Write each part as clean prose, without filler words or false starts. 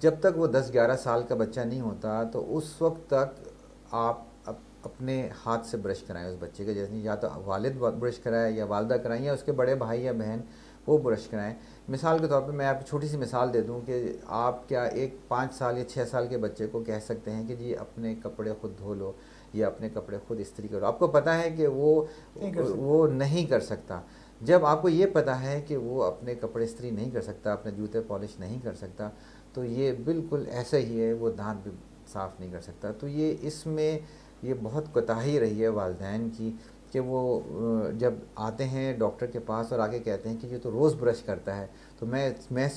جب تک وہ 10-11 سال کا بچہ نہیں ہوتا تو اس وقت تک آپ اپنے ہاتھ سے برش کرائیں اس بچے کے، جیسے یا تو والد برش کرائیں یا والدہ کرائیں یا اس کے بڑے بھائی یا بہن وہ برش کرائیں. مثال کے طور پہ میں آپ کو چھوٹی سی مثال دے دوں کہ آپ کیا ایک 5 سال یا 6 سال کے بچے کو کہہ سکتے ہیں کہ جی اپنے کپڑے خود دھو لو یا اپنے کپڑے خود استری کرو؟ آپ کو پتہ ہے کہ وہ نہیں کر سکتا. جب آپ کو یہ پتہ ہے کہ وہ اپنے کپڑے استری نہیں کر سکتا، اپنے جوتے پالش نہیں کر سکتا، تو یہ بالکل ایسا ہی ہے، وہ دانت بھی صاف نہیں کر سکتا. تو یہ اس میں یہ بہت کوتاہی رہی ہے والدین کی کہ وہ جب آتے ہیں ڈاکٹر کے پاس اور آگے کہتے ہیں کہ یہ تو روز برش کرتا ہے، تو میں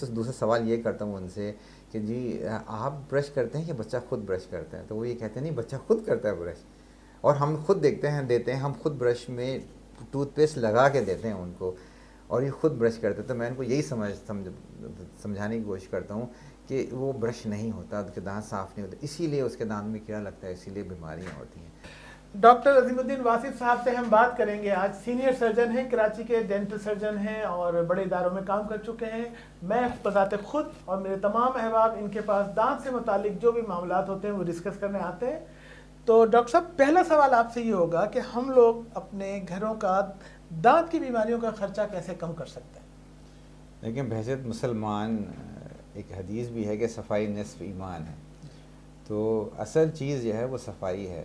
دوسرا سوال یہ کرتا ہوں ان سے کہ جی آپ برش کرتے ہیں کہ بچہ خود برش کرتا ہے؟ تو وہ یہ کہتے ہیں نہیں، بچہ خود کرتا ہے برش، اور ہم خود دیتے ہیں ہم خود برش میں ٹوتھ پیسٹ لگا کے دیتے ہیں ان کو اور یہ خود برش کرتے ہیں. تو میں ان کو یہی سمجھانے کی کوشش کرتا ہوں کہ وہ برش نہیں ہوتا، اس کے دانت صاف نہیں ہوتے، اسی لیے اس کے دانت میں کیڑا لگتا ہے، اسی لیے بیماریاں ہوتی ہیں. ڈاکٹر عظیم الدین واصف صاحب سے ہم بات کریں گے. آج سینئر سرجن ہیں، کراچی کے ڈینٹل سرجن ہیں اور بڑے اداروں میں کام کر چکے ہیں. میں بذات خود اور میرے تمام احباب ان کے پاس دانت سے متعلق جو بھی معاملات ہوتے ہیں وہ ڈسکس کرنے آتے ہیں. تو ڈاکٹر صاحب، پہلا سوال آپ سے یہ ہوگا کہ ہم لوگ اپنے گھروں کا دانت کی بیماریوں کا خرچہ کیسے کم کر سکتے ہیں؟ لیکن بحیثیت مسلمان ایک حدیث بھی ہے کہ صفائی نصف ایمان ہے. تو اصل چیز جو ہے وہ صفائی ہے،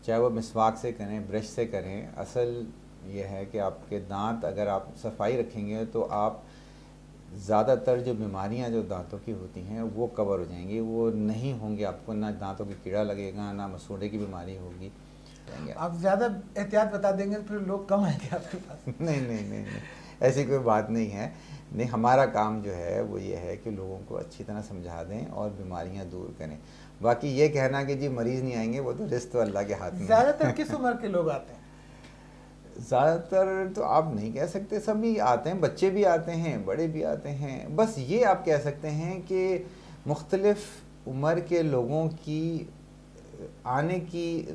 چاہے وہ مسواک سے کریں، برش سے کریں. اصل یہ ہے کہ آپ کے دانت اگر آپ صفائی رکھیں گے تو آپ زیادہ تر جو بیماریاں جو دانتوں کی ہوتی ہیں وہ کور ہو جائیں گی، وہ نہیں ہوں گے. آپ کو نہ دانتوں کی کیڑا لگے گا، نہ مسوڑے کی بیماری ہوگی. آپ زیادہ احتیاط بتا دیں گے پھر لوگ کم آئیں گے آپ کے پاس. نہیں، ایسی کوئی بات نہیں ہے. نہیں، ہمارا کام جو ہے وہ یہ ہے کہ لوگوں کو اچھی طرح سمجھا دیں اور بیماریاں دور کریں. باقی یہ کہنا کہ جی مریض نہیں آئیں گے، وہ تو رزق تو اللہ کے ہاتھ میں. زیادہ تر کس عمر کے لوگ آتے ہیں؟ زیادہ تر تو آپ نہیں کہہ سکتے، سبھی آتے ہیں، بچے بھی آتے ہیں، بڑے بھی آتے ہیں. بس یہ آپ کہہ سکتے ہیں کہ مختلف عمر کے لوگوں کی آنے کی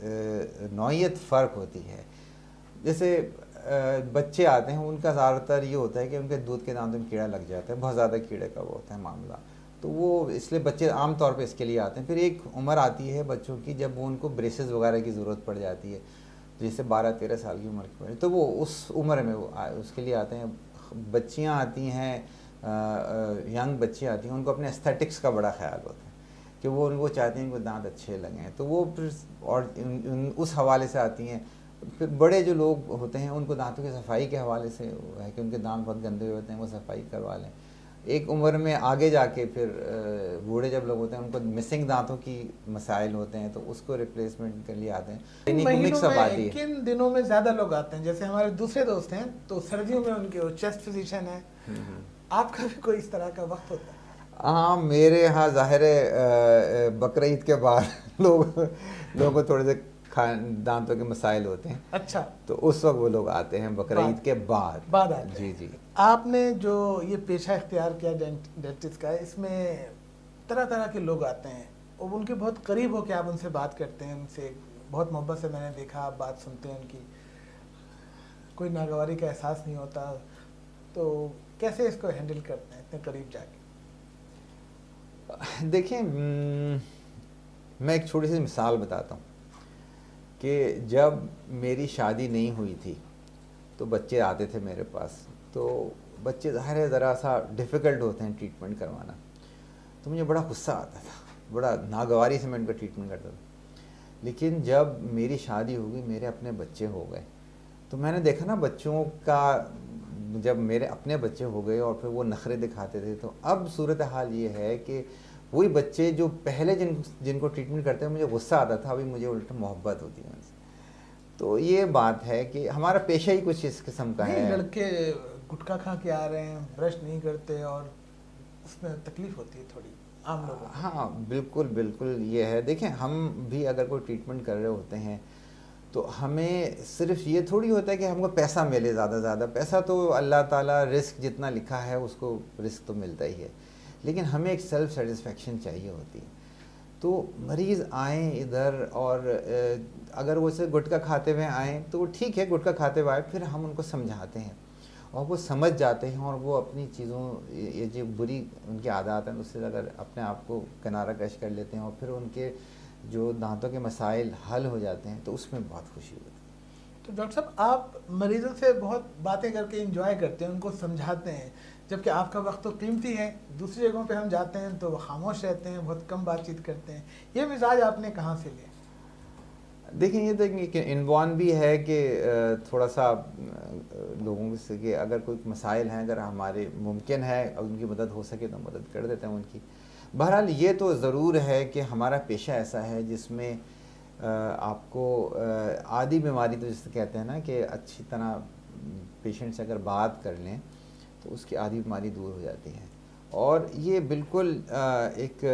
نوعیت فرق ہوتی ہے. جیسے بچے آتے ہیں، ان کا زیادہ تر یہ ہوتا ہے کہ ان کے دودھ کے دانتوں میں کیڑا لگ جاتا ہے، بہت زیادہ کیڑے کا وہ ہوتا ہے معاملہ. تو وہ اس لیے بچے عام طور پہ اس کے لیے آتے ہیں. پھر ایک عمر آتی ہے بچوں کی جب ان کو بریسز وغیرہ کی ضرورت پڑ جاتی ہے، جیسے 12-13 سال کی عمر کی، تو وہ اس عمر میں وہ اس کے لیے آتے ہیں. بچیاں آتی ہیں، ینگ بچیاں آتی ہیں، ان کو اپنے استھیٹکس کا بڑا خیال ہوتا ہے کہ وہ چاہتے ہیں کہ دانت اچھے لگیں، تو وہ پھر اور اس حوالے سے آتی ہیں. پھر بڑے جو لوگ ہوتے ہیں ان کو دانتوں کی صفائی کے حوالے سے ہے کہ ان کے دانت بہت گندے ہوتے ہیں، وہ صفائی کروا لیں. ایک عمر میں آگے جا کے پھر بوڑھے جب لوگ ہوتے ہیں ان کو مسنگ دانتوں کی مسائل ہوتے ہیں، تو اس کو ریپلیسمنٹ کے لیے آتے ہیں. کن دنوں میں زیادہ لوگ آتے ہیں؟ جیسے ہمارے دوسرے دوست ہیں تو سردیوں میں ان کے چیسٹ فزیشین ہیں، آپ کا بھی کوئی اس طرح کا وقت ہوتا ہے؟ ہاں، میرے ہاں ظاہر ہے بقرعید کے بعد لوگوں کو تھوڑے سے دانتوں کے مسائل ہوتے ہیں. اچھا، تو اس وقت وہ لوگ آتے ہیں بقرعید کے بعد آتے ہیں. جی. آپ نے جو یہ پیشہ اختیار کیا ڈینٹسٹ کا، اس میں طرح طرح کے لوگ آتے ہیں اور ان کے بہت قریب ہو کے آپ ان سے بات کرتے ہیں، ان سے بہت محبت سے میں نے دیکھا آپ بات سنتے ہیں ان کی، کوئی ناگواری کا احساس نہیں ہوتا. تو کیسے اس کو ہینڈل کرتے ہیں اتنے قریب جا کے؟ دیکھیں، میں ایک چھوٹی سی مثال بتاتا ہوں کہ جب میری شادی نہیں ہوئی تھی تو بچے آتے تھے میرے پاس. تو بچے ظاہر ہے ذرا سا ڈیفیکلٹ ہوتے ہیں ٹریٹمنٹ کروانا، تو مجھے بڑا غصہ آتا تھا، بڑا ناگواری سے میں ان کا ٹریٹمنٹ کرتا تھا. لیکن جب میری شادی ہو گئی، میرے اپنے بچے ہو گئے، تو میں نے دیکھا نا بچوں کا، جب میرے اپنے بچے ہو گئے اور پھر وہ نخرے دکھاتے تھے، تو اب صورتحال یہ ہے کہ وہی بچے جو پہلے جن کو ٹریٹمنٹ کرتے ہیں مجھے غصہ آتا تھا، ابھی مجھے الٹا محبت ہوتی ہے ان سے. تو یہ بات ہے کہ ہمارا پیشہ ہی کچھ اس قسم کا ہے. لڑکے گٹکا کھا کے آ رہے ہیں، برش نہیں کرتے، اور اس میں تکلیف ہوتی ہے تھوڑی عام لوگوں کو. ہاں بالکل یہ ہے. دیکھیں، ہم بھی اگر کوئی ٹریٹمنٹ کر رہے ہوتے ہیں تو ہمیں صرف یہ تھوڑی ہوتا ہے کہ ہم کو پیسہ ملے، زیادہ پیسہ تو اللہ تعالیٰ رزق جتنا لکھا ہے اس کو رزق تو ملتا ہی ہے، لیکن ہمیں ایک سیلف سیٹسفیکشن چاہیے ہوتی ہے. تو مریض آئیں ادھر اور اگر وہ سے گٹکا کھاتے ہوئے آئیں تو وہ ٹھیک ہے، گٹکا کھاتے ہوئے آئے، پھر ہم ان کو سمجھاتے ہیں اور وہ سمجھ جاتے ہیں اور وہ اپنی چیزوں یہ جو بری ان کی عادات ہیں اس سے اگر اپنے آپ کو کنارہ کش کر لیتے ہیں اور پھر ان کے جو دانتوں کے مسائل حل ہو جاتے ہیں تو اس میں بہت خوشی ہوتی ہے۔ تو ڈاکٹر صاحب آپ مریضوں سے بہت باتیں کر کے انجوائے کرتے ہیں، ان کو سمجھاتے ہیں، جبکہ آپ کا وقت تو قیمتی ہے، دوسری جگہوں پہ ہم جاتے ہیں تو وہ خاموش رہتے ہیں، بہت کم بات چیت کرتے ہیں، یہ مزاج آپ نے کہاں سے لیا؟ دیکھیں یہ دیکھیں کہ انوان بھی ہے کہ تھوڑا سا لوگوں سے کہ اگر کوئی مسائل ہیں اگر ہمارے ممکن ہے ان کی مدد ہو سکے تو مدد کر دیتے ہیں ان کی۔ بہرحال یہ تو ضرور ہے کہ ہمارا پیشہ ایسا ہے جس میں آپ کو عادی بیماری تو جسے کہتے ہیں نا کہ اچھی طرح پیشنٹ سے اگر بات کر لیں تو اس کی عادی بیماری دور ہو جاتی ہے، اور یہ بالکل ایک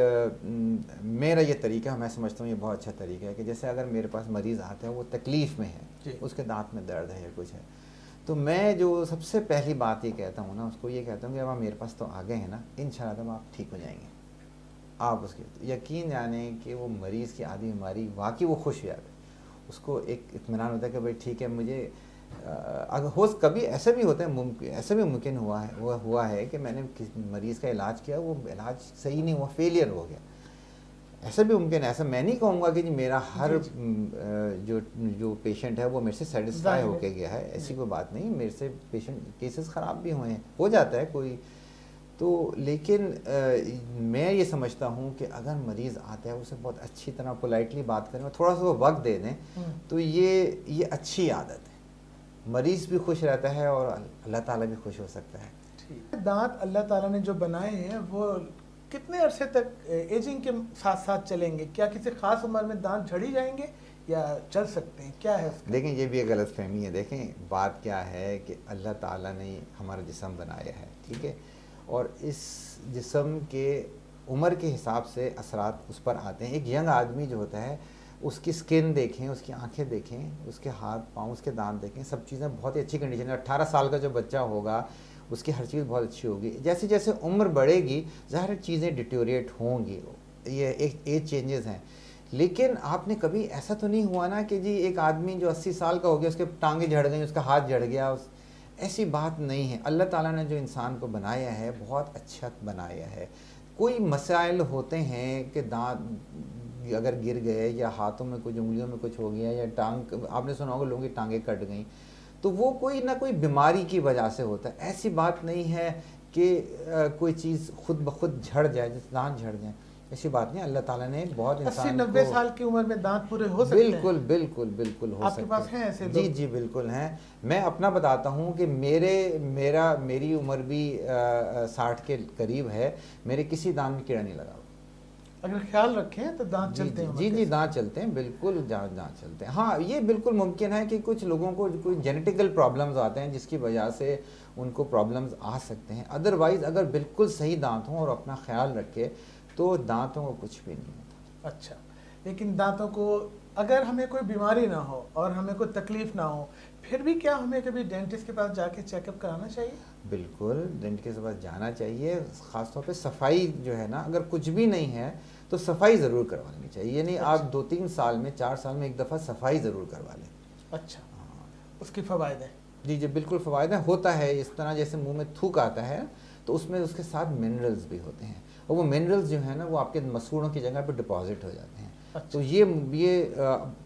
میرا یہ طریقہ میں سمجھتا ہوں یہ بہت اچھا طریقہ ہے کہ جیسے اگر میرے پاس مریض آتے ہیں وہ تکلیف میں ہے، اس کے دانت میں درد ہے یا کچھ ہے، تو میں جو سب سے پہلی بات یہ کہتا ہوں نا اس کو یہ کہتا ہوں کہ اب آپ میرے پاس تو آ گئے ہیں نا، انشاءاللہ آپ ٹھیک ہو جائیں گے۔ آپ اس کے یقین جانیں کہ وہ مریض کی عادی بیماری واقعی وہ خوش ہو جاتا ہے، اس کو ایک اطمینان ہوتا ہے کہ بھائی ٹھیک ہے مجھے اگر کبھی ایسا بھی ہوتا ہے، ایسا بھی ممکن ہوا ہے کہ میں نے مریض کا علاج کیا وہ علاج صحیح نہیں ہوا، فیلئر ہو گیا، ایسا بھی ممکن ہے۔ ایسا میں نہیں کہوں گا کہ جی میرا ہر جو پیشنٹ ہے وہ میرے سے سیٹسفائی ہو کے گیا ہے، ایسی کوئی بات نہیں، میرے سے پیشنٹ کیسز خراب بھی ہوئے ہیں، ہو جاتا ہے کوئی تو، لیکن میں یہ سمجھتا ہوں کہ اگر مریض آتا ہے اسے بہت اچھی طرح پولائٹلی بات کریں اور تھوڑا سا وہ وقت دے دیں تو یہ اچھی عادت ہے، مریض بھی خوش رہتا ہے اور اللہ تعالیٰ بھی خوش ہو سکتا ہے۔ دانت اللہ تعالیٰ نے جو بنائے ہیں وہ کتنے عرصے تک ایجنگ کے ساتھ ساتھ چلیں گے؟ کیا کسی خاص عمر میں دانت جھڑی جائیں گے یا چل سکتے ہیں؟ کیا ہے اس کا؟ دیکھیں یہ بھی ایک غلط فہمی ہے۔ دیکھیں بات کیا ہے کہ اللہ تعالیٰ نے ہمارا جسم بنایا ہے، ٹھیک ہے، اور اس جسم کے عمر کے حساب سے اثرات اس پر آتے ہیں۔ ایک ینگ آدمی جو ہوتا ہے اس کی سکن دیکھیں، اس کی آنکھیں دیکھیں، اس کے ہاتھ پاؤں، اس کے دانت دیکھیں، سب چیزیں بہت ہی اچھی کنڈیشن میں۔ 18 سال کا جو بچہ ہوگا اس کی ہر چیز بہت اچھی ہوگی، جیسے جیسے عمر بڑھے گی ظاہر چیزیں ڈیٹیوریٹ ہوں گی، یہ ایک ایج چینجز ہیں۔ لیکن آپ نے کبھی ایسا تو نہیں ہوا نا کہ جی ایک آدمی جو 80 سال کا ہو گیا اس کے ٹانگیں جھڑ گئیں، اس کا ہاتھ جھڑ گیا، ایسی بات نہیں ہے۔ اللہ تعالیٰ نے جو انسان کو بنایا ہے بہت اچھا بنایا ہے۔ کوئی مسائل ہوتے ہیں کہ دانت اگر گر گئے یا ہاتھوں میں کچھ انگلیوں میں کچھ ہو گیا یا ٹانگ، آپ نے سنا ہوگا لوگوں کی ٹانگیں کٹ گئیں، تو وہ کوئی نہ کوئی بیماری کی وجہ سے ہوتا ہے، ایسی بات نہیں ہے کہ کوئی چیز خود بخود جھڑ جائے، جیسے دانت جھڑ جائیں، ایسی بات نہیں۔ اللہ تعالیٰ نے بہت انسان کو 80-90 سال کی عمر میں دانت پورے ہو سکتے ہیں؟ بالکل بالکل بالکل ہو سکتے ہیں۔ آپ کے پاس ہیں ایسے لوگ؟ جی جی بالکل ہیں۔ میں اپنا بتاتا ہوں کہ میری عمر بھی 60 کے قریب ہے، میرے کسی دانت میں کیڑا نہیں لگا۔ اگر خیال رکھیں تو دانت چلتے ہیں؟ جی دانت چلتے ہیں، بالکل دانت چلتے ہیں۔ ہاں یہ بالکل ممکن ہے کہ کچھ لوگوں کو کوئی جینیٹیکل پرابلمز آتے ہیں جس کی وجہ سے ان کو پرابلمز آ سکتے ہیں، ادروائز اگر بالکل صحیح دانت ہوں اور اپنا خیال رکھے تو دانتوں کو کچھ بھی نہیں ہوتا۔ اچھا، لیکن دانتوں کو اگر ہمیں کوئی بیماری نہ ہو اور ہمیں کوئی تکلیف نہ ہو پھر بھی کیا ہمیں کبھی ڈینٹسٹ کے پاس جا کے چیک اپ کرانا چاہیے؟ بالکل ڈینٹسٹ کے پاس جانا چاہیے، خاص طور پہ صفائی جو ہے نا، اگر کچھ بھی نہیں ہے تو صفائی ضرور کروا لینی چاہیے، یعنی آپ 2-3 سال میں 4 سال میں ایک دفعہ صفائی ضرور کروا لیں۔ اچھا، اس کی فوائد ہیں؟ جی جی بالکل فوائد ہیں۔ ہوتا ہے اس طرح جیسے منہ میں تھوک آتا ہے تو اس میں اس کے ساتھ منرلز بھی ہوتے ہیں، اور وہ منرلز جو ہیں نا وہ آپ کے مسوڑوں کی جگہ پہ ڈپازٹ ہو جاتے ہیں۔ تو یہ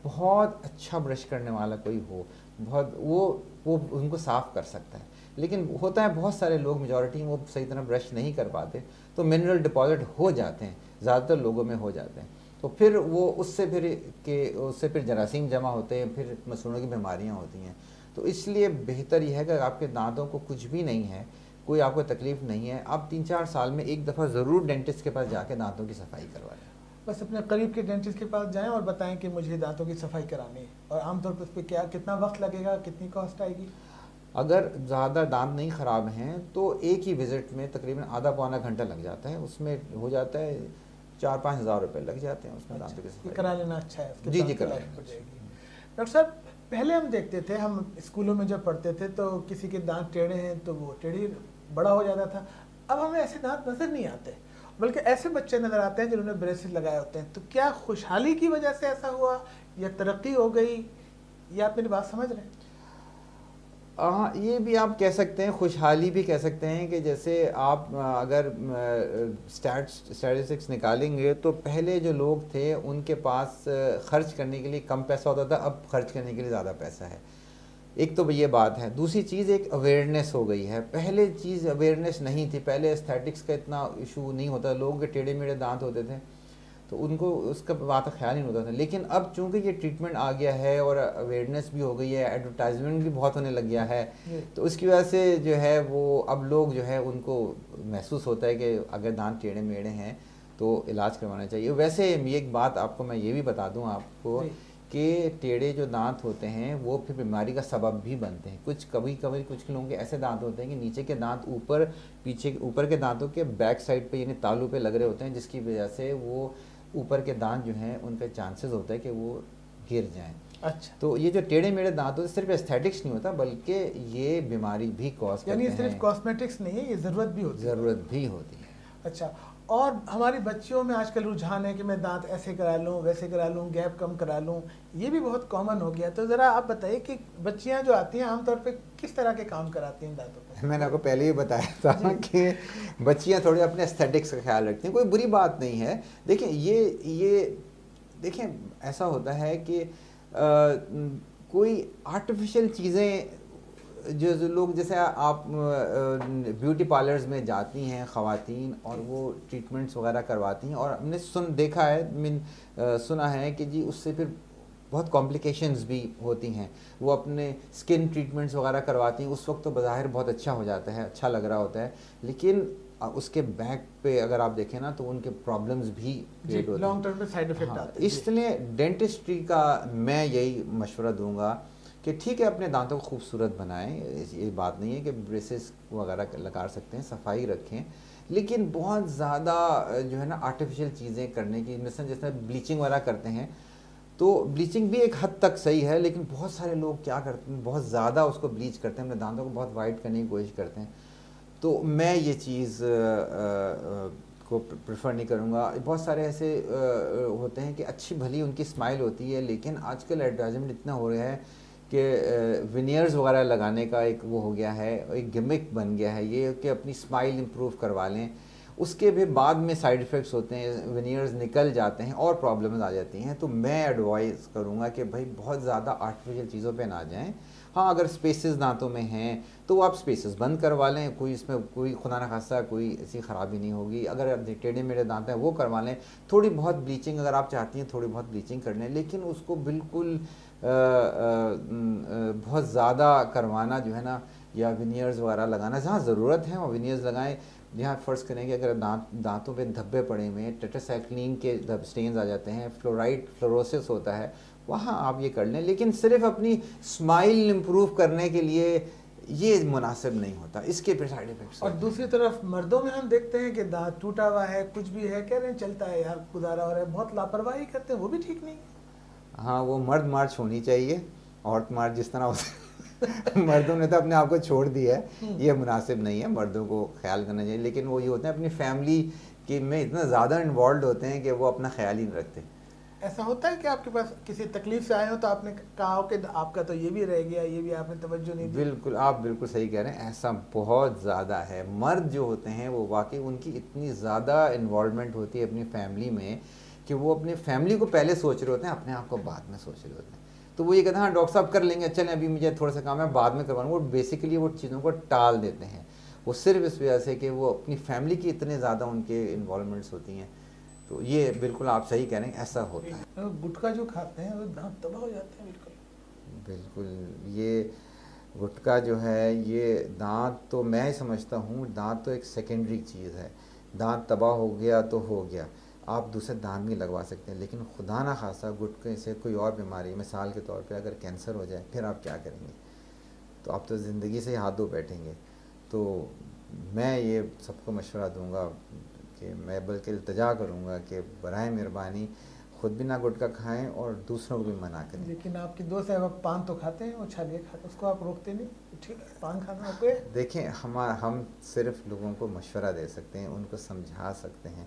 بہت اچھا برش کرنے والا کوئی ہو، بہت وہ ان کو صاف کر سکتا ہے، لیکن ہوتا ہے بہت سارے لوگ میجورٹی وہ صحیح طرح برش نہیں کر پاتے تو منرل ڈپازٹ ہو جاتے ہیں، زیادہ تر لوگوں میں ہو جاتے ہیں، تو پھر وہ اس سے پھر جراثیم جمع ہوتے ہیں، پھر مسوڑوں کی بیماریاں ہوتی ہیں۔ تو اس لیے بہتر یہ ہے کہ آپ کے دانتوں کو کچھ بھی نہیں ہے، کوئی آپ کو تکلیف نہیں ہے، آپ 3-4 سال میں ایک دفعہ ضرور ڈینٹسٹ کے پاس جا کے دانتوں کی صفائی کروائیں۔ بس اپنے قریب کے ڈینٹسٹ کے پاس جائیں اور بتائیں کہ مجھے دانتوں کی صفائی کرانی ہے، اور عام طور پر اس پہ کتنا وقت لگے گا، کتنی کاسٹ آئے گی؟ اگر زیادہ دانت نہیں خراب ہیں تو ایک ہی وزٹ میں تقریباً آدھا پونا گھنٹہ لگ جاتا ہے، اس میں ہو جاتا ہے 4-5 ہزار روپے لگ جاتے ہیں اس میں دانتوں کی صفائی کرا لینا اچھا ہے۔ جی کرا لینا۔ ڈاکٹر صاحب پہلے ہم دیکھتے تھے، ہم اسکولوں میں جب پڑھتے تھے تو کسی کے دانت ٹیڑھے ہیں تو وہ ٹیڑھی بڑا ہو جاتا تھا، اب ہمیں ایسے دانت نظر نہیں آتے، بلکہ ایسے بچے نظر آتے ہیں جنہوں نے بریسز لگائے ہوتے ہیں۔ تو کیا خوشحالی کی وجہ سے ایسا ہوا یا ترقی ہو گئی، یا آپ میری بات سمجھ رہے ہیں؟ ہاں یہ بھی آپ کہہ سکتے ہیں، خوشحالی بھی کہہ سکتے ہیں کہ جیسے آپ اگر اسٹیٹسٹکس نکالیں گے تو پہلے جو لوگ تھے ان کے پاس خرچ کرنے کے لیے کم پیسہ ہوتا تھا، اب خرچ کرنے کے لیے زیادہ پیسہ ہے. ایک تو یہ بات ہے. دوسری چیز ایک اویئرنیس ہو گئی ہے. پہلے چیز اویئرنیس نہیں تھی، پہلے ایستھیٹکس کا اتنا ایشو نہیں ہوتا، لوگوں کے ٹیڑھے میڑھے دانت ہوتے تھے تو ان کو اس کا بات کا خیال نہیں ہوتا تھا. لیکن اب چونکہ یہ ٹریٹمنٹ آ گیا ہے اور اویئرنیس بھی ہو گئی ہے، ایڈورٹائزمنٹ بھی بہت ہونے لگ گیا ہے، تو اس کی وجہ سے جو ہے وہ اب لوگ جو ہے ان کو محسوس ہوتا ہے کہ اگر دانت ٹیڑھے میڑھے ہیں تو علاج کروانا چاہیے. ویسے یہ ایک بات آپ کو میں یہ بھی بتا دوں آپ کو کہ ٹیڑھے جو دانت ہوتے ہیں وہ پھر بیماری کا سبب بھی بنتے ہیں. کبھی کچھ لوگوں کے ایسے دانت ہوتے ہیں کہ نیچے کے دانت اوپر کے دانتوں کے بیک سائڈ پہ یعنی تالو پہ لگ رہے ہوتے ہیں، جس کی وجہ سے وہ اوپر کے دانت جو ہیں ان کا چانسز ہوتا ہے کہ وہ گر جائیں. اچھا، تو یہ جو ٹیڑھے میڑھے دانت ہوتے صرف ایستھیٹکس نہیں ہوتا بلکہ یہ بیماری بھی کاز کرتے ہیں. یعنی صرف کاسمیٹکس نہیں ہے، یہ ضرورت بھی ہوتی ہے. اچھا، اور ہماری بچیوں میں آج کل رجحان ہے کہ میں دانت ایسے کرا لوں، ویسے کرا لوں، گیپ کم کرا لوں، یہ بھی بہت کامن ہو گیا. تو ذرا آپ بتائیے کہ بچیاں جو آتی ہیں عام طور پہ کس طرح کے کام کراتی ہیں دانتوں پہ؟ میں نے آپ کو پہلے ہی بتایا تھا کہ بچیاں تھوڑے اپنے ایستھیٹکس کا خیال رکھتی ہیں. کوئی بری بات نہیں ہے. دیکھیں یہ دیکھیں ایسا ہوتا ہے کہ کوئی آرٹیفیشل چیزیں جو لوگ جیسے آپ بیوٹی پارلرز میں جاتی ہیں خواتین اور وہ ٹریٹمنٹس وغیرہ کرواتی ہیں، اور ہم نے دیکھا ہے سنا ہے کہ جی اس سے پھر بہت کمپلیکیشنز بھی ہوتی ہیں. وہ اپنے اسکن ٹریٹمنٹس وغیرہ کرواتی ہیں، اس وقت تو بظاہر بہت اچھا ہو جاتا ہے، اچھا لگ رہا ہوتا ہے، لیکن اس کے بیک پہ اگر آپ دیکھیں نا تو ان کے پرابلمز بھی کریٹ ہوتے ہیں، لانگ ٹرم میں سائیڈ افیکٹ آتے ہیں. اس لیے ڈینٹسٹری کا میں یہی مشورہ دوں گا کہ ٹھیک ہے اپنے دانتوں کو خوبصورت بنائیں، یہ بات نہیں ہے کہ بریسز وغیرہ لگا سکتے ہیں، صفائی رکھیں، لیکن بہت زیادہ جو ہے نا آرٹیفیشل چیزیں کرنے کی، مثلا جس طرح بلیچنگ وغیرہ کرتے ہیں تو بلیچنگ بھی ایک حد تک صحیح ہے، لیکن بہت سارے لوگ کیا کرتے ہیں بہت زیادہ اس کو بلیچ کرتے ہیں، اپنے دانتوں کو بہت وائٹ کرنے کی کوشش کرتے ہیں. تو میں یہ چیز کو پریفر نہیں کروں گا. بہت سارے ایسے ہوتے ہیں کہ اچھی بھلی ان کی اسمائل ہوتی ہے، لیکن آج کل ایڈورٹائزمنٹ اتنا ہو رہا ہے کہ ونیئرز وغیرہ لگانے کا ایک وہ ہو گیا ہے، ایک گمک بن گیا ہے یہ کہ اپنی اسمائل امپروو کروا لیں، اس کے بھی بعد میں سائیڈ ایفیکٹس ہوتے ہیں، ونیئرز نکل جاتے ہیں اور پرابلمز آ جاتی ہیں. تو میں ایڈوائز کروں گا کہ بھائی بہت زیادہ آرٹیفیشل چیزوں پہ نہ جائیں. ہاں اگر اسپیسز دانتوں میں ہیں تو آپ اسپیسز بند کروا لیں، کوئی اس میں کوئی خدا نخواستہ کوئی ایسی خرابی نہیں ہوگی. اگر ٹیڑھے میڑھے دانت ہیں وہ کروا لیں، تھوڑی بہت بلیچنگ اگر آپ چاہتی ہیں تھوڑی بہت بلیچنگ کر لیں، لیکن اس کو بالکل بہت زیادہ کروانا جو ہے نا، یا ونیئرز وغیرہ لگانا جہاں ضرورت ہے وہ ونیئرز لگائیں. جہاں فرض کریں کہ اگر دانتوں پہ دھبے پڑے ہوئے ہیں، ٹیٹراسائکلین کے سٹینز آ جاتے ہیں، فلوروسس ہوتا ہے، وہاں آپ یہ کر لیں، لیکن صرف اپنی اسمائل امپروو کرنے کے لیے یہ مناسب نہیں ہوتا، اس کے پھر سائیڈ ایفیکٹس. اور دوسری طرف مردوں میں ہم دیکھتے ہیں کہ دانت ٹوٹا ہوا ہے، کچھ بھی ہے، کہہ رہے ہیں چلتا ہے یار گزارا ہو رہا ہے، بہت لاپرواہی کرتے ہیں، وہ بھی ٹھیک نہیں. ہاں وہ مرد مارچ ہونی چاہیے، عورت مارچ جس طرح ہوتا ہے مردوں نے تو اپنے آپ کو چھوڑ دیا ہے، یہ مناسب نہیں ہے، مردوں کو خیال کرنا چاہیے. لیکن وہ یہ ہوتے ہیں اپنی فیملی کے میں اتنا زیادہ انوالوڈ ہوتے ہیں کہ وہ اپنا خیال ہی نہیں رکھتے. ایسا ہوتا ہے کہ آپ کے پاس کسی تکلیف سے آئے ہو تو آپ نے کہا ہو کہ آپ کا تو یہ بھی رہ گیا، یہ بھی آپ نے توجہ نہیں دی؟ بالکل، آپ بالکل صحیح کہہ رہے ہیں، ایسا بہت زیادہ ہے. مرد جو ہوتے ہیں وہ واقعی ان کی اتنی زیادہ انوالومنٹ ہوتی ہے اپنی فیملی میں کہ وہ اپنی فیملی کو پہلے سوچ رہے ہوتے ہیں، اپنے آپ کو بعد میں سوچ رہے ہوتے ہیں. تو وہ یہ کہتے ہیں ہاں ڈاکٹر صاحب کر لیں گے، چلیں ابھی مجھے تھوڑا سا کام ہے بعد میں کروانا. وہ بیسیکلی وہ چیزوں کو ٹال دیتے ہیں، وہ صرف اس وجہ سے کہ وہ اپنی فیملی کی اتنے زیادہ ان کے انوالومنٹس ہوتی ہیں. تو یہ بالکل آپ صحیح کہہ رہے ہیں، ایسا ہوتا ہے. گٹکا جو کھاتے ہیں وہ دانت تباہ ہو جاتے ہیں. بالکل، یہ گٹکا جو ہے یہ دانت تو میں سمجھتا ہوں دانت تو ایک سیکنڈری چیز ہے. دانت تباہ ہو گیا تو ہو گیا، آپ دوسرے دانت نہیں لگوا سکتے ہیں. لیکن خدا نہ خواستہ گٹکے سے کوئی اور بیماری، مثال کے طور پہ اگر کینسر ہو جائے پھر آپ کیا کریں گے؟ تو آپ تو زندگی سے ہاتھ دھو بیٹھیں گے. تو میں یہ سب کو مشورہ دوں گا کہ میں بلکہ التجا کروں گا کہ برائے مہربانی خود بھی نہ گٹکا کھائیں اور دوسروں کو بھی منع کریں. لیکن آپ کی دوست ہے وہ پان تو کھاتے ہیں، وہ چھالیے کھاتے، اس کو آپ روکتے نہیں؟ ٹھیک ہے پان کھانا اوکے. دیکھیں ہم صرف لوگوں کو مشورہ دے سکتے ہیں، ان کو سمجھا سکتے ہیں،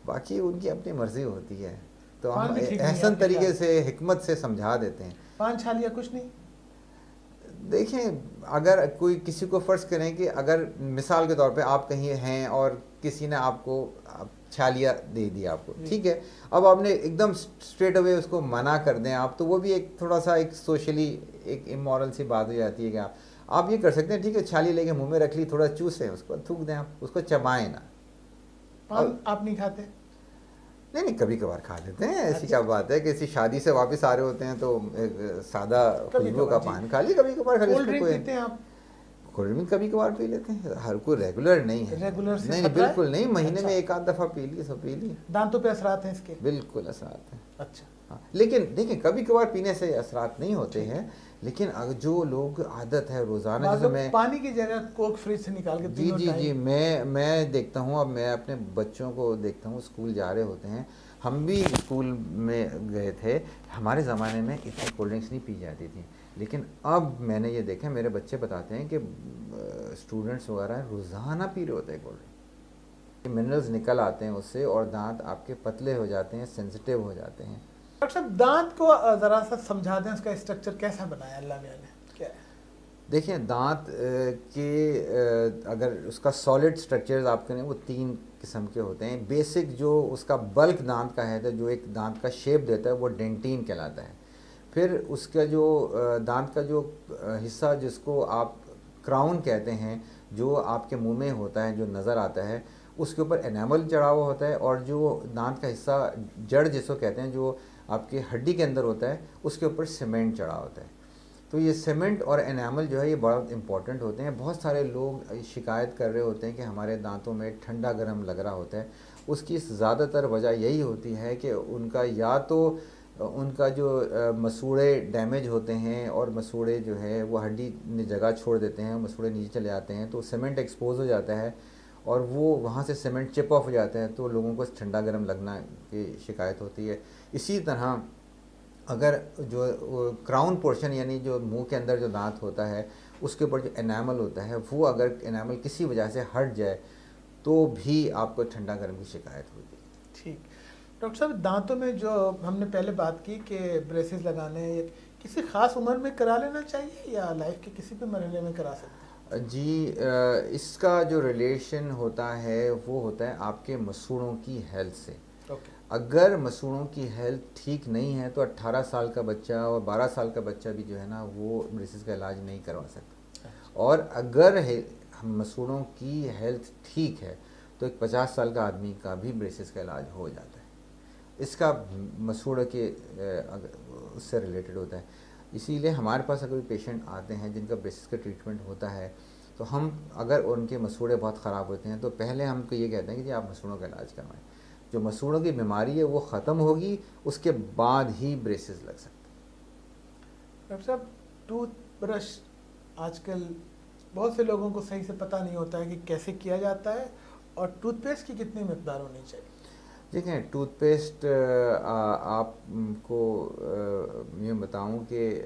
باقی ان کی اپنی مرضی ہوتی ہے. تو ہم احسن طریقے سے حکمت سے سمجھا دیتے ہیں. پان چھالیا کچھ نہیں؟ دیکھیں اگر کوئی کسی کو فرض کریں کہ اگر مثال کے طور پہ آپ کہیں ہیں اور کسی نے آپ کو چھالیہ دے دیا آپ کو، ٹھیک ہے، اب آپ نے ایک دم اسٹریٹ اوے اس کو منع کر دیں آپ، تو وہ بھی ایک تھوڑا سا ایک سوشلی ایک امورل سی بات ہو جاتی ہے کہ آپ یہ کر سکتے ہیں، ٹھیک ہے، چھالی لے کے منہ میں رکھ لی، تھوڑا چوسیں اس کو، تھوک دیں، آپ اس کو چبائیں نا۔ پان آپ نہیں کھاتے؟ نہیں کبھی کبھار کھا لیتے ہیں، ایسی کیا بات ہے، کسی شادی سے واپس آ رہے ہوتے ہیں تو سادہ خوشبو کا پان کھا لی، کبھی کبھار کھا لی۔ کولڈ ڈرنک پیتے ہیں آپ؟ کولڈ ڈرنک کبھی کبھار پی لیتے ہیں، ہر کوئی ریگولر نہیں ہے، ریگولر سے نہیں بالکل نہیں، مہینے میں ایک آدھ دفعہ پی لی، سب پی لی۔ دانتوں پہ اثرات ہیں اس کے؟ بالکل اثرات ہیں۔ اچھا ہاں لیکن دیکھیں کبھی کبھار پینے سے اثرات نہیں ہوتے ہیں، لیکن جو لوگ عادت ہے روزانہ، جیسے میں پانی کی جگہ کوک فریج سے نکال کے جی میں دیکھتا ہوں، اب میں اپنے بچوں کو دیکھتا ہوں اسکول جا رہے ہوتے ہیں، ہم بھی اسکول میں گئے تھے، ہمارے زمانے میں اتنی کولڈ ڈرنکس نہیں پی جاتی تھیں، لیکن اب میں نے یہ دیکھا، میرے بچے بتاتے ہیں کہ اسٹوڈنٹس وغیرہ روزانہ پی رہے ہوتے ہیں کولڈ ڈرنک، منرلز نکل آتے ہیں اس سے، اور دانت آپ کے پتلے ہو جاتے ہیں، سینسیٹیو ہو جاتے ہیں۔ ڈاکٹر صاحب دانت کو ذرا سا سمجھا دیں، اس کا اسٹرکچر کیسا بنایا اللہ میاں نے، کیا ہے؟ دیکھیں دانت کے اگر اس کا سالڈ سٹرکچرز آپ کریں وہ 3 قسم کے ہوتے ہیں۔ بیسک جو اس کا بلک دانت کا ہے، جو ایک دانت کا شیپ دیتا ہے، وہ ڈینٹین کہلاتا ہے۔ پھر اس کا جو دانت کا جو حصہ جس کو آپ کراؤن کہتے ہیں، جو آپ کے منہ میں ہوتا ہے، جو نظر آتا ہے، اس کے اوپر انیمل چڑھا ہوا ہوتا ہے، اور جو دانت کا حصہ جڑ جس کو کہتے ہیں، جو آپ کی ہڈی کے اندر ہوتا ہے، اس کے اوپر سیمنٹ چڑھا ہوتا ہے۔ تو یہ سیمنٹ اور انیمل جو ہے یہ بہت امپورٹنٹ ہوتے ہیں۔ بہت سارے لوگ شکایت کر رہے ہوتے ہیں کہ ہمارے دانتوں میں ٹھنڈا گرم لگ رہا ہوتا ہے، اس کی زیادہ تر وجہ یہی ہوتی ہے کہ ان کا یا تو ان کا جو مسوڑے ڈیمیج ہوتے ہیں، اور مسوڑے جو ہے وہ ہڈی نے جگہ چھوڑ دیتے ہیں، مسوڑے نیچے چلے آتے ہیں، تو سیمنٹ ایکسپوز ہو جاتا ہے، اور وہ وہاں سے سیمنٹ چپ آف ہو جاتا ہے، تو لوگوں کو ٹھنڈا گرم لگنا کی شکایت ہوتی ہے۔ اسی طرح اگر جو کراؤن پورشن یعنی جو منہ کے اندر جو دانت ہوتا ہے، اس کے اوپر جو انیمل ہوتا ہے، وہ اگر انیمل کسی وجہ سے ہٹ جائے تو بھی آپ کو ٹھنڈا گرم کی شکایت ہوتی ہے۔ ٹھیک ڈاکٹر صاحب، دانتوں میں جو ہم نے پہلے بات کی کہ بریسز لگانے کسی خاص عمر میں کرا لینا چاہیے یا لائف کے کسی بھی مرحلے میں کرا سکتے ہیں؟ جی اس کا جو ریلیشن ہوتا ہے وہ ہوتا ہے آپ کے مسوڑوں کی ہیلتھ سے۔ اگر مسوڑوں کی ہیلتھ ٹھیک نہیں ہے تو 18 سال کا بچہ اور 12 سال کا بچہ بھی جو ہے نا وہ بریسز کا علاج نہیں کروا سکتا، اور اگر مسوڑوں کی ہیلتھ ٹھیک ہے تو ایک 50 سال کا آدمی کا بھی بریسز کا علاج ہو جاتا ہے۔ اس کا مسوڑ کے اس سے ریلیٹڈ ہوتا ہے۔ اسی لیے ہمارے پاس اگر پیشنٹ آتے ہیں جن کا بریسز کا ٹریٹمنٹ ہوتا ہے، تو ہم اگر ان کے مسوڑے بہت خراب ہوتے ہیں تو پہلے ہم کو یہ کہتے ہیں کہ جی آپ مسوڑوں کا علاج کروائیں، جو مسوڑوں کی بیماری ہے وہ ختم ہوگی، اس کے بعد ہی بریسز لگ سکتے ہیں۔ ڈاکٹر صاحب ٹوتھ برش آج کل بہت سے لوگوں کو صحیح سے پتہ نہیں ہوتا ہے کہ کیسے کیا جاتا ہے، اور ٹوتھ پیسٹ کی کتنی مقدار ہونی چاہیے؟ دیکھیں ٹوتھ پیسٹ آپ کو یہ بتاؤں کہ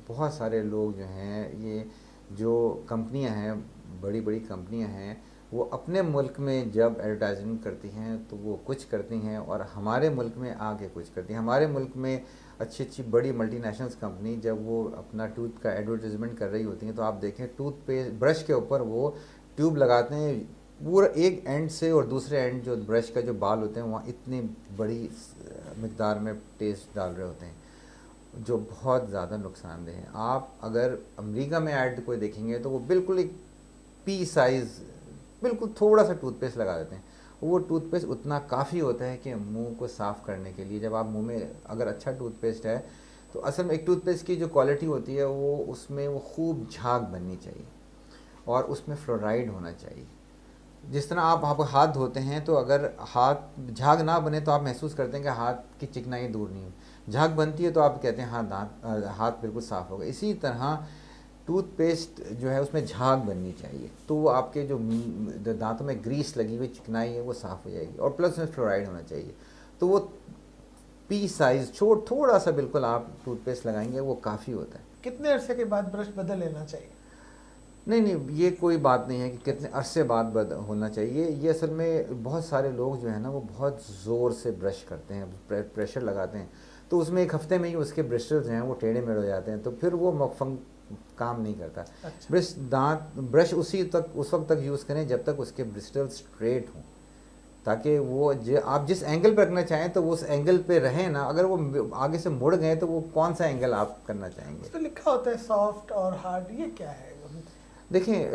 بہت سارے لوگ جو ہیں، یہ جو کمپنیاں ہیں، بڑی بڑی کمپنیاں ہیں، وہ اپنے ملک میں جب ایڈورٹائزنگ کرتی ہیں تو وہ کچھ کرتی ہیں، اور ہمارے ملک میں آ کے کچھ کرتی ہیں۔ ہمارے ملک میں اچھی بڑی ملٹی نیشنلز کمپنی جب وہ اپنا ٹوتھ کا ایڈورٹائزمنٹ کر رہی ہوتی ہیں تو آپ دیکھیں ٹوتھ پیسٹ برش کے اوپر وہ ٹیوب لگاتے ہیں، پورا ایک اینڈ سے اور دوسرے اینڈ جو برش کا جو بال ہوتے ہیں وہاں اتنی بڑی مقدار میں ٹیسٹ ڈال رہے ہوتے ہیں، جو بہت زیادہ نقصان دہ ہیں۔ آپ اگر امریکہ میں ایڈ کوئی دیکھیں گے تو وہ بالکل ایک پی سائز بالکل تھوڑا سا ٹوتھ پیسٹ لگا دیتے ہیں، وہ ٹوتھ پیسٹ اتنا کافی ہوتا ہے کہ منہ کو صاف کرنے کے لیے، جب آپ منہ میں اگر اچھا ٹوتھ پیسٹ ہے تو اصل میں ایک ٹوتھ پیسٹ کی جو کوالٹی ہوتی ہے وہ اس میں وہ خوب جھاگ بننی چاہیے، اور اس میں فلورائڈ ہونا چاہیے۔ جس طرح آپ ہاتھ دھوتے ہیں تو اگر ہاتھ جھاگ نہ بنے تو آپ محسوس کرتے ہیں کہ ہاتھ کی چکنائی دور نہیں ہو، جھاگ بنتی ہے تو آپ کہتے ہیں ہاں ہاتھ بالکل صاف ہوگا۔ اسی طرح ٹوتھ پیسٹ جو ہے اس میں جھاگ بننی چاہیے، تو وہ آپ کے جو دانتوں میں گریس لگی ہوئی چکنائی ہے وہ صاف ہو جائے گی، اور پلس میں فلورائڈ ہونا چاہیے، تو وہ پی سائز تھوڑا سا بالکل آپ ٹوتھ پیسٹ لگائیں گے وہ کافی ہوتا ہے۔ کتنے عرصے کے بعد برش بدل لینا چاہیے؟ نہیں یہ کوئی بات نہیں ہے کہ کتنے عرصے بعد ہونا چاہیے، یہ اصل میں بہت سارے لوگ جو ہیں نا وہ بہت زور سے برش کرتے ہیں، پریشر لگاتے ہیں، تو اس میں ایک ہفتے میں ہی اس کے برشز ہیں وہ ٹیڑھے میڑھے ہو جاتے ہیں، تو پھر وہ کام نہیں کرتا. اچھا. برش اس وقت تک یوز کریں جب تک اس کے برسٹل اسٹریٹ ہوں, تاکہ وہ آپ جس اینگل پہ رکھنا چاہیں تو وہ اس اینگل پہ رہیں نا. اگر وہ آگے سے مڑ گئے تو وہ کون سا اینگل آپ کرنا چاہیں گے؟ اس پہ لکھا ہوتا ہے سافٹ اور ہارڈ, یہ کیا ہے؟ دیکھیں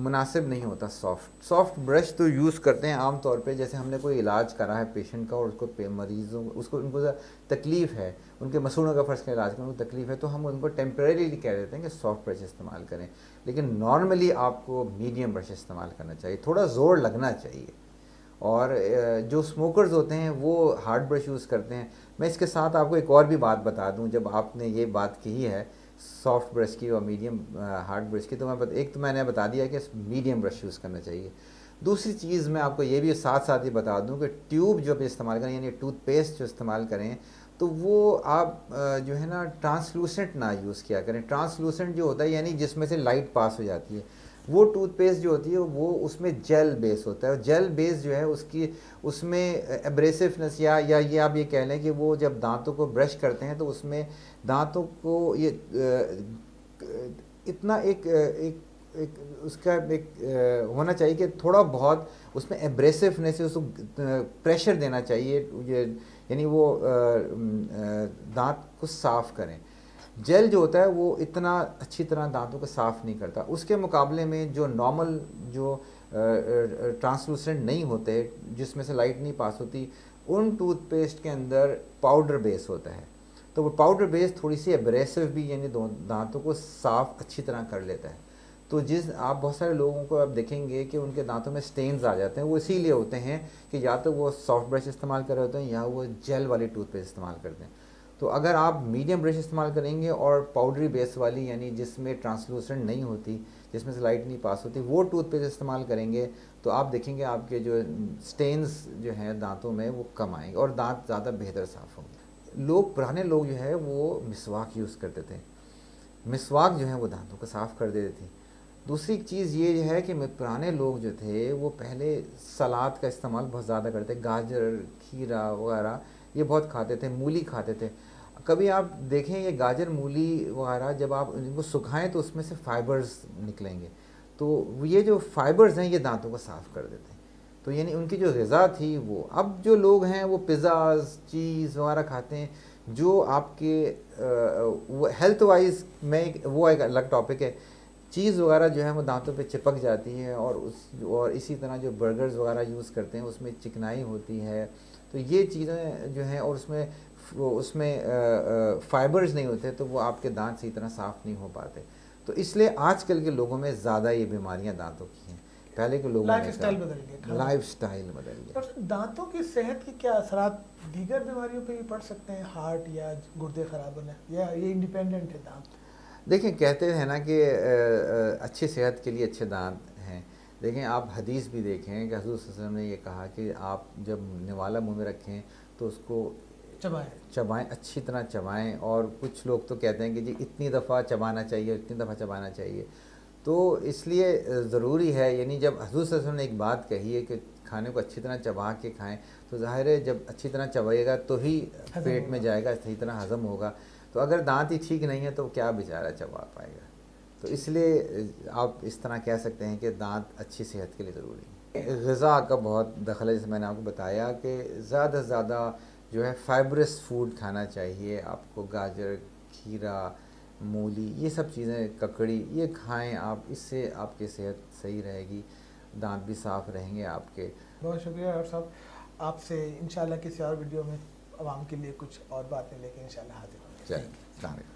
مناسب نہیں ہوتا سافٹ برش تو یوز کرتے ہیں عام طور پہ جیسے ہم نے کوئی علاج کرا ہے پیشنٹ کا اور اس کو مریضوں ان کو تکلیف ہے, ان کے مسوڑوں کا فرض کا علاج کرنے کو تکلیف ہے, تو ہم ان کو ٹیمپریریلی کہہ دیتے ہیں کہ سافٹ برش استعمال کریں. لیکن نارملی آپ کو میڈیم برش استعمال کرنا چاہیے, تھوڑا زور لگنا چاہیے. اور جو اسموکرز ہوتے ہیں وہ ہارڈ برش یوز کرتے ہیں. میں اس کے ساتھ آپ کو ایک اور بھی بات بتا دوں, جب آپ نے یہ بات کہی ہے سافٹ برش کی اور میڈیم ہارڈ برش کی, تو ایک تو میں نے بتا دیا کہ میڈیم برش یوز کرنا چاہیے. دوسری چیز میں آپ کو یہ بھی ساتھ ہی بتا دوں کہ ٹیوب جو بھی استعمال کریں یعنی ٹوتھ پیسٹ جو استعمال کریں تو وہ آپ جو ہے نا ٹرانسلوسنٹ نہ یوز کیا کریں. ٹرانسلوسنٹ جو ہوتا ہے یعنی جس میں سے لائٹ پاس ہو جاتی ہے, وہ ٹوتھ پیسٹ جو ہوتی ہے وہ اس میں جیل بیس ہوتا ہے, اور جیل بیس جو ہے اس میں ایبریسونیس یا یہ آپ یہ کہہ لیں کہ وہ جب دانتوں کو برش کرتے ہیں تو اس میں دانتوں کو یہ اتنا ایک اس کا ایک ہونا چاہیے کہ تھوڑا بہت اس میں ایبریسونیس اس کو پریشر دینا چاہیے, یعنی وہ دانت کو صاف کریں. جیل جو ہوتا ہے وہ اتنا اچھی طرح دانتوں کو صاف نہیں کرتا. اس کے مقابلے میں جو نارمل جو ٹرانسلوسنٹ نہیں ہوتے جس میں سے لائٹ نہیں پاس ہوتی, ان ٹوتھ پیسٹ کے اندر پاؤڈر بیس ہوتا ہے, تو وہ پاؤڈر بیس تھوڑی سی ایبریسو بھی یعنی دانتوں کو صاف اچھی طرح کر لیتا ہے. تو آپ بہت سارے لوگوں کو آپ دیکھیں گے کہ ان کے دانتوں میں سٹینز آ جاتے ہیں, وہ اسی لیے ہوتے ہیں کہ یا تو وہ سافٹ برش استعمال کر رہے ہوتے ہیں یا وہ جیل والی ٹوتھ پیسٹ استعمال کرتے ہیں. تو اگر آپ میڈیم برش استعمال کریں گے اور پاؤڈری بیس والی یعنی جس میں ٹرانسلوسنٹ نہیں ہوتی, جس میں سے لائٹ نہیں پاس ہوتی, وہ ٹوتھ پیسٹ استعمال کریں گے تو آپ دیکھیں گے آپ کے جو سٹینز جو ہیں دانتوں میں وہ کم آئیں گے اور دانت زیادہ بہتر صاف ہوں گے. پرانے لوگ جو ہے وہ مسواک یوز کرتے تھے, مسواک جو ہے وہ دانتوں کو صاف کر دیتی تھی. دوسری چیز یہ ہے کہ پرانے لوگ جو تھے وہ پہلے سلاد کا استعمال بہت زیادہ کرتے, گاجر کھیرا وغیرہ یہ بہت کھاتے تھے, مولی کھاتے تھے. کبھی آپ دیکھیں یہ گاجر مولی وغیرہ جب آپ ان کو سکھائیں تو اس میں سے فائبرز نکلیں گے, تو یہ جو فائبرز ہیں یہ دانتوں کو صاف کر دیتے ہیں. تو یعنی ان کی جو غذا تھی وہ, اب جو لوگ ہیں وہ پزاز چیز وغیرہ کھاتے ہیں جو آپ کے ہیلتھ وائز میں وہ ایک الگ ٹاپک ہے. چیز وغیرہ جو ہے وہ دانتوں پہ چپک جاتی ہے اور اسی طرح جو برگرز وغیرہ یوز کرتے ہیں اس میں چکنائی ہوتی ہے. تو یہ چیزیں جو ہیں اور اس میں فائبرز نہیں ہوتے تو وہ آپ کے دانت صحیح طرح صاف نہیں ہو پاتے. تو اس لیے آج کل کے لوگوں میں زیادہ یہ بیماریاں دانتوں کی ہیں, پہلے کے لوگوں لائف اسٹائل بدل گیا, لائف اسٹائل بدل گیا. دانتوں کی صحت کے کیا اثرات دیگر بیماریوں پہ بھی پڑ سکتے ہیں, ہارٹ یا گردے خراب ہونا, یا یہ انڈیپینڈنٹ ہے دانت؟ دیکھیں کہتے ہیں نا کہ اچھی صحت کے لیے اچھے دانت ہیں. دیکھیں آپ حدیث بھی دیکھیں کہ حضور صلی اللہ علیہ وسلم نے یہ کہا کہ آپ جب نوالا منہ میں رکھیں تو اس کو چبائیں, اچھی طرح چبائیں. اور کچھ لوگ تو کہتے ہیں کہ جی اتنی دفعہ چبانا چاہیے, اتنی دفعہ چبانا چاہیے. تو اس لیے ضروری ہے, یعنی جب حضور صلی اللہ علیہ وسلم نے ایک بات کہی ہے کہ کھانے کو اچھی طرح چبا کے کھائیں, تو ظاہر ہے جب اچھی طرح چبائے گا تو ہی پیٹ میں جائے گا, صحیح طرح ہضم ہوگا. تو اگر دانت ہی ٹھیک نہیں ہے تو کیا بیچارہ چبا پائے گا. تو اس لیے آپ اس طرح کہہ سکتے ہیں کہ دانت اچھی صحت کے لیے ضروری ہے. غذا کا بہت دخل ہے, جیسے میں نے آپ کو بتایا کہ زیادہ سے زیادہ جو ہے فائبرس فوڈ کھانا چاہیے آپ کو. گاجر کھیرا مولی یہ سب چیزیں, ککڑی یہ کھائیں آپ, اس سے آپ کی صحت صحیح رہے گی, دانت بھی صاف رہیں گے آپ کے. بہت شکریہ ڈاکٹر صاحب. آپ سے انشاءاللہ کسی اور ویڈیو میں عوام کے لیے کچھ اور باتیں لے کے انشاءاللہ حاضر ہوں گے. چلیے, السلام علیکم.